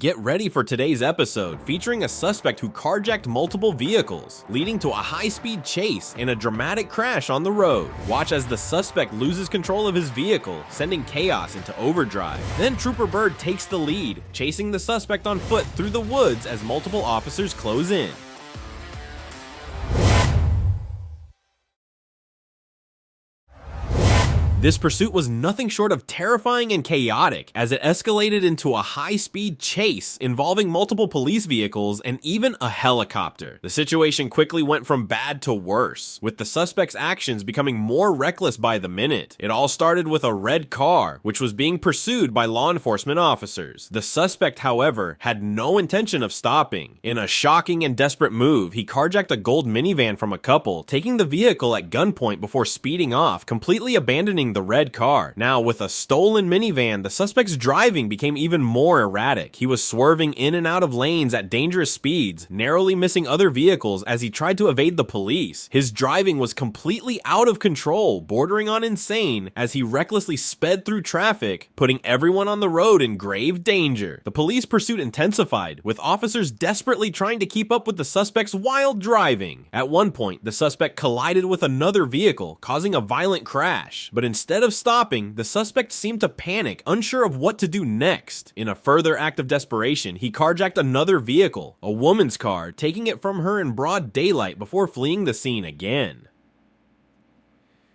Get ready for today's episode featuring a suspect who carjacked multiple vehicles, leading to a high-speed chase and a dramatic crash on the road. Watch as the suspect loses control of his vehicle, sending chaos into overdrive. Then Trooper Byrd takes the lead, chasing the suspect on foot through the woods as multiple officers close in. This pursuit was nothing short of terrifying and chaotic, as it escalated into a high-speed chase involving multiple police vehicles and even a helicopter. The situation quickly went from bad to worse, with the suspect's actions becoming more reckless by the minute. It all started with a red car, which was being pursued by law enforcement officers. The suspect, however, had no intention of stopping. In a shocking and desperate move, he carjacked a gold minivan from a couple, taking the vehicle at gunpoint before speeding off, completely abandoning the red car. Now, with a stolen minivan, the suspect's driving became even more erratic. He was swerving in and out of lanes at dangerous speeds, narrowly missing other vehicles as he tried to evade the police. His driving was completely out of control, bordering on insane, as he recklessly sped through traffic, putting everyone on the road in grave danger. The police pursuit intensified, with officers desperately trying to keep up with the suspect's wild driving. At one point, the suspect collided with another vehicle, causing a violent crash, but instead of stopping, the suspect seemed to panic, unsure of what to do next. In a further act of desperation, he carjacked another vehicle, a woman's car, taking it from her in broad daylight before fleeing the scene again.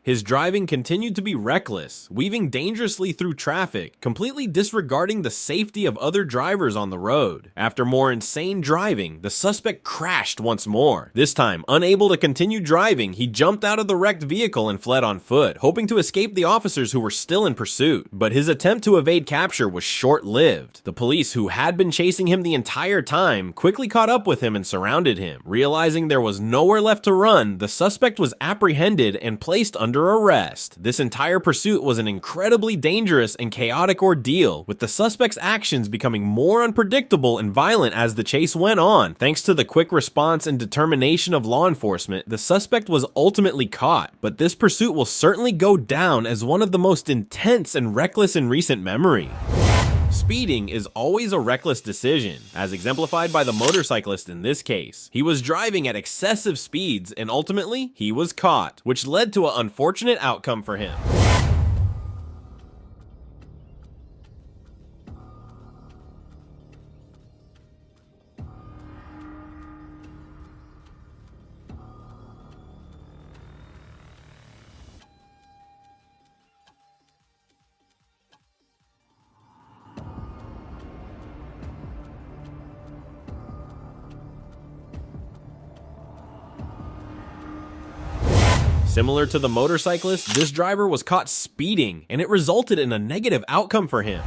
His driving continued to be reckless, weaving dangerously through traffic, completely disregarding the safety of other drivers on the road. After more insane driving, the suspect crashed once more. This time, unable to continue driving, he jumped out of the wrecked vehicle and fled on foot, hoping to escape the officers who were still in pursuit. But his attempt to evade capture was short-lived. The police, who had been chasing him the entire time, quickly caught up with him and surrounded him. Realizing there was nowhere left to run, the suspect was apprehended and placed under arrest. This entire pursuit was an incredibly dangerous and chaotic ordeal, with the suspect's actions becoming more unpredictable and violent as the chase went on. Thanks to the quick response and determination of law enforcement, the suspect was ultimately caught, but this pursuit will certainly go down as one of the most intense and reckless in recent memory. Speeding is always a reckless decision, as exemplified by the motorcyclist in this case. He was driving at excessive speeds and ultimately he was caught, which led to an unfortunate outcome for him. Similar to the motorcyclist, this driver was caught speeding, and it resulted in a negative outcome for him.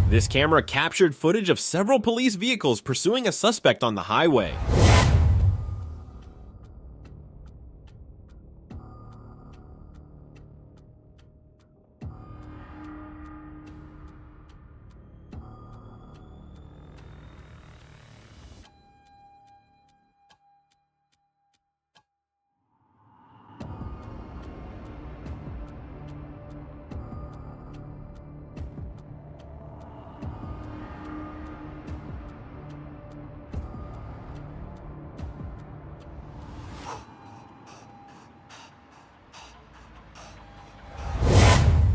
This camera captured footage of several police vehicles pursuing a suspect on the highway.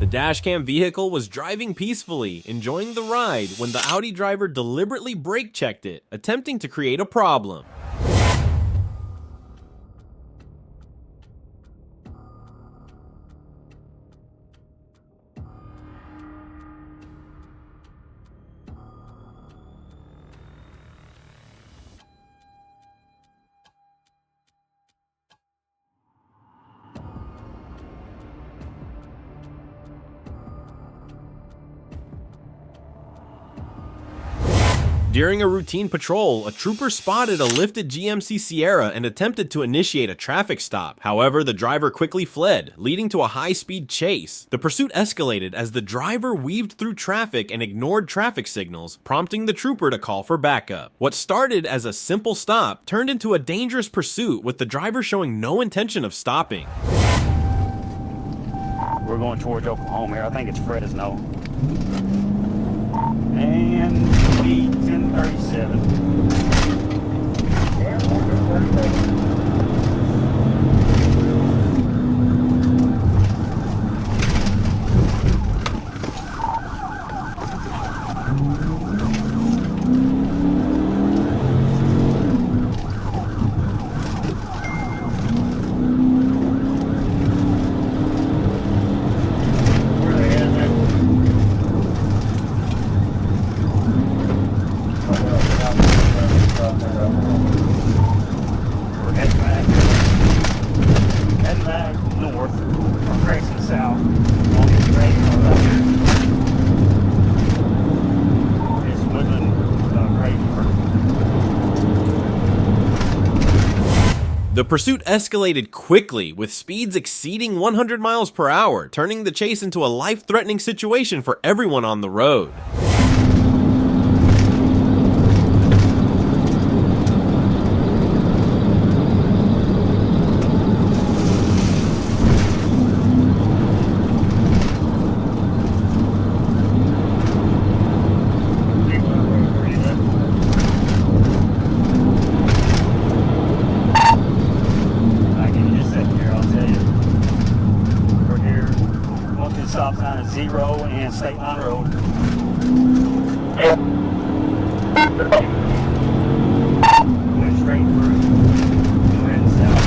The dashcam vehicle was driving peacefully, enjoying the ride, when the Audi driver deliberately brake-checked it, attempting to create a problem. During a routine patrol, a trooper spotted a lifted GMC Sierra and attempted to initiate a traffic stop. However, the driver quickly fled, leading to a high-speed chase. The pursuit escalated as the driver weaved through traffic and ignored traffic signals, prompting the trooper to call for backup. What started as a simple stop turned into a dangerous pursuit, with the driver showing no intention of stopping. We're going towards Oklahoma here. I think it's Fresno. And speed 1037. The pursuit escalated quickly, with speeds exceeding 100 miles per hour, turning the chase into a life-threatening situation for everyone on the road. Stop sign is 0 and State Line Road. Went straight through. Went south.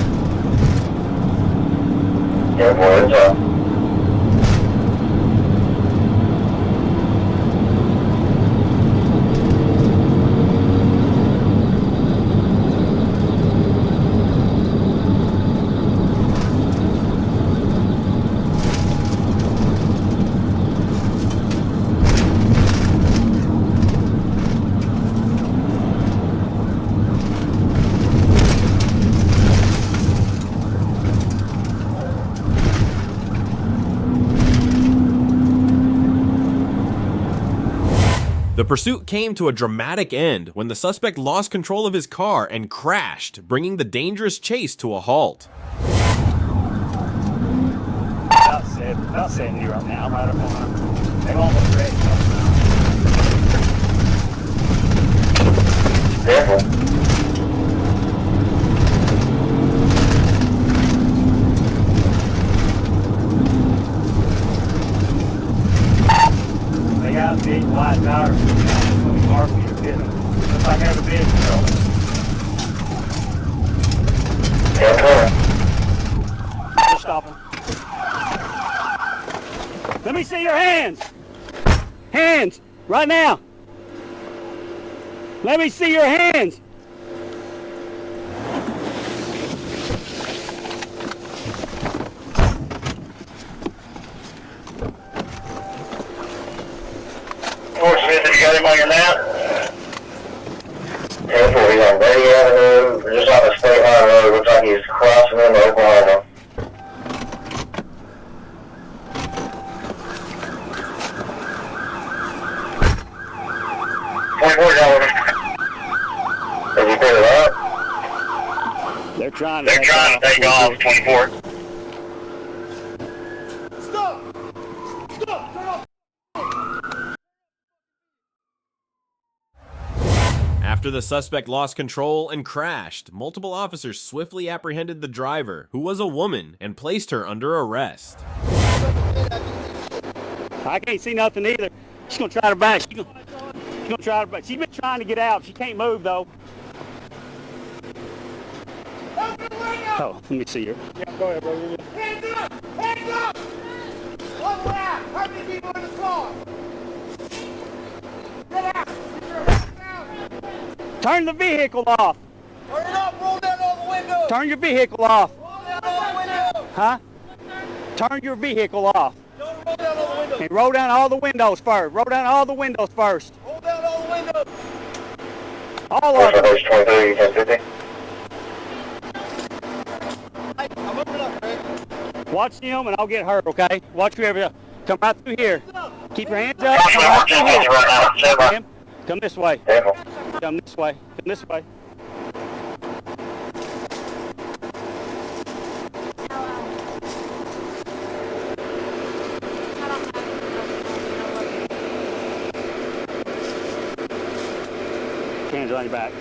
Yeah, boy, it's up. The pursuit came to a dramatic end when the suspect lost control of his car and crashed, bringing the dangerous chase to a halt. About 70 right now, right up on them. They've almost ready. Careful. They got big wide tires. Looks like I have a big Just stop them. Let me see your hands. Hands, right now. Let me see your hands. Smith, you got him on your map? Yeah, he's on Brady Avenue, just on the State Line Road. Looks like he's crossing into Oklahoma. $24. Have you put it up? They're trying to take off 24. Stop! Stop! Turn off! After the suspect lost control and crashed, multiple officers swiftly apprehended the driver, who was a woman, and placed her under arrest. I can't see nothing either. She's gonna try to back. She's gonna try to back. She's been trying to get out. She can't move though. Oh, let me see her. Yeah, go ahead, bro. Hands up! Hands up! All around! How many people in the car? Get out! Get your hands down! Turn the vehicle off. Turn it off! Roll down all the windows! Turn your vehicle off. Roll down all the windows! Huh? Turn your vehicle off. Don't roll down all the windows! And roll down all the windows first. Roll down all the windows first. Roll down all the windows! All Four of them. Citation 23, 1050. Hey, I'm moving up, Craig. Watch him and I'll get her, okay? Watch whoever. Come right through here. Keep your hands up. Come right through here. Right now. Stand by. Ma'am, come this way. Careful. Come this way. Come this way. Hands on your back.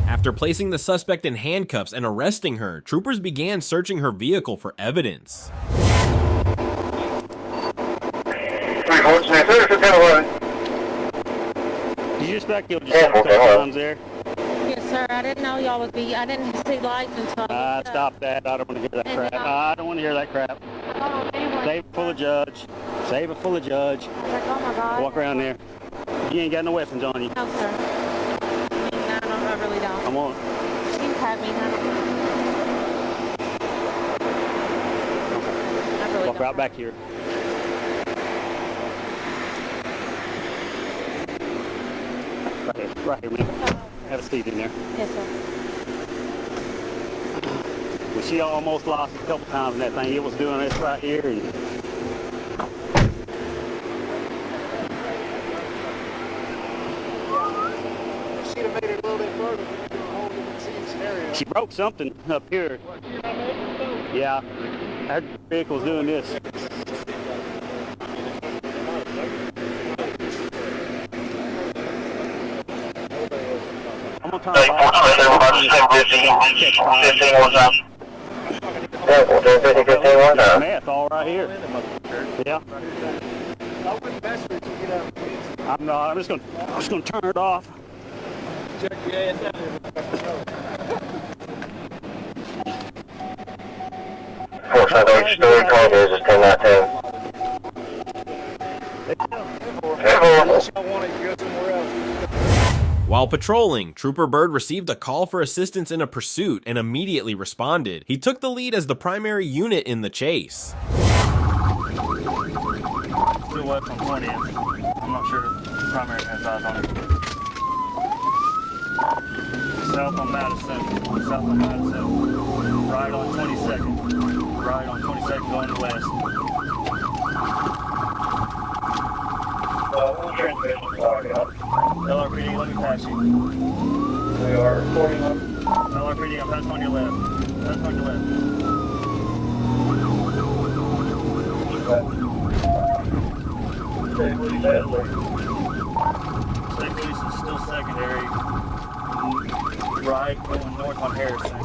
After placing the suspect in handcuffs and arresting her, troopers began searching her vehicle for evidence. 314, 1011. Did you just back killed Yeah, yourself a couple times there? Yes, sir. I didn't know y'all would be. I didn't see lights until. Stop that. I don't want to hear that crap. I don't want to hear that crap. Save it for the judge. Save it for the judge. Oh my God. Walk around there. You ain't got no weapons on you. No, sir. I don't. I really don't. Come on. You can pat me. I really Walk don't. right back here. Right here, man. Have a seat in there. Yes, sir. Well, she almost lost a couple times in that thing. It was doing this right here. And She'd have made it a little bit further. A whole different scene scenario. she broke something up here. Yeah. Her vehicle's doing this. I'm gonna turn Hey, it 427, 15 one time. Yeah, 450, 15 one time. Meth all right here. Yeah. I wouldn't mess with you. Get out. I'm not. I'm just gonna turn it off. Check your ass out. 478, story 20 is 1019. Unless y'all want it, you go somewhere else. While patrolling, Trooper Byrd received a call for assistance in a pursuit and immediately responded. He took the lead as the primary unit in the chase. Still west on 20. I'm not sure if the primary has eyes on it. South on Madison. South on Madison. Right on 22nd. Right on 22nd going west. LRPD, let me pass you. We are 41. LRPD, I'm passing on your left. Passing on your left. State police is still secondary. Right, going north on Harrison.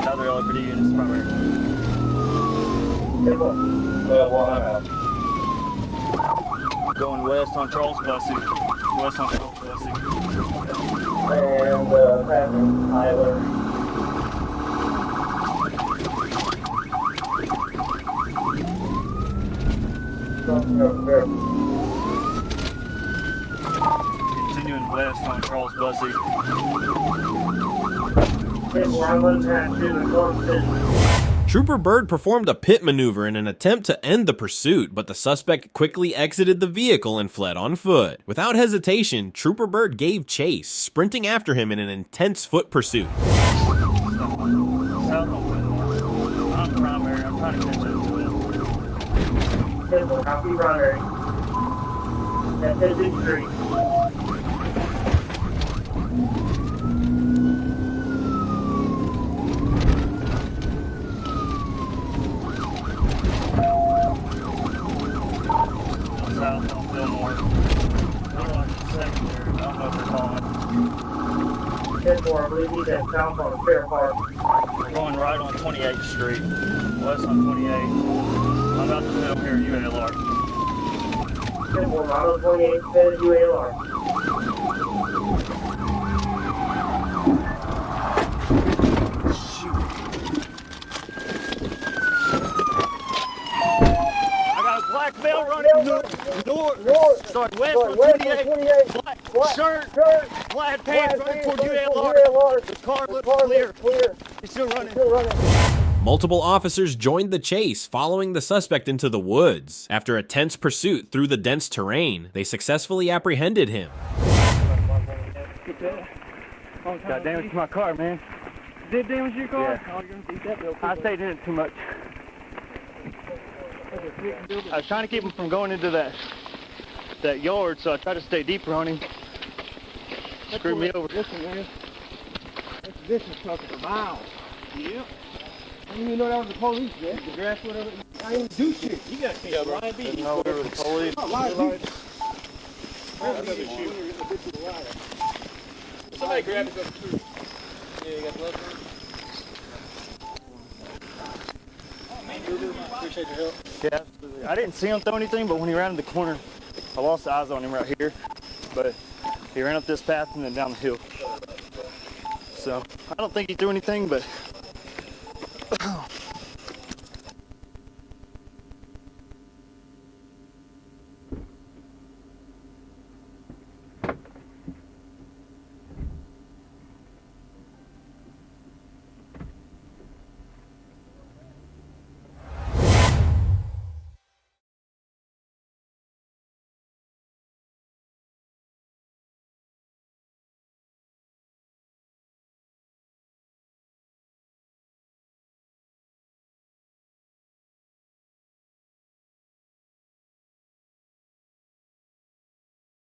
Another LRPD unit is primary. Going west on Charles Bussy. West on Charles Bussy. And passing Tyler. Continuing west on Charles Bussy. Trooper Byrd performed a pit maneuver in an attempt to end the pursuit, but the suspect quickly exited the vehicle and fled on foot. Without hesitation, Trooper Byrd gave chase, sprinting after him in an intense foot pursuit. South on Whitmore. I'm primary. I'm trying to catch up to it. Copy primary. That's Big Street. South on Fillmore. They're like secondary. I don't know if they're calling. 10-4, I believe he's at south on Fair Park. We're going right on 28th Street. West on 28th. I'm about to film here at UALR. 10-4, model 28, says UALR. I got a black belt running north. Sorry, west on 28. shirt, plaid pants, running toward ULR. The car looks clear. He's still running. Multiple officers joined the chase, following the suspect into the woods. After a tense pursuit through the dense terrain, they successfully apprehended him. Got damage to my car, man. Did damage to your car? Yeah. Oh, you're gonna beat that bill. I stayed in it too much. I was trying to keep him from going into that yard, so I tried to stay deeper on him. Screwed me over. Listen, man. This is talking for miles. Yep. I didn't even know that was the police, man. The grass, whatever. I didn't do shit. You got to take line B. Didn't know we were the police. Oh, line B. Somebody grab it up too. Yeah, you got gloves on? Appreciate your help. Yeah, absolutely. I didn't see him throw anything, but when he ran in the corner, I lost eyes on him right here. But he ran up this path and then down the hill. So I don't think he threw anything, but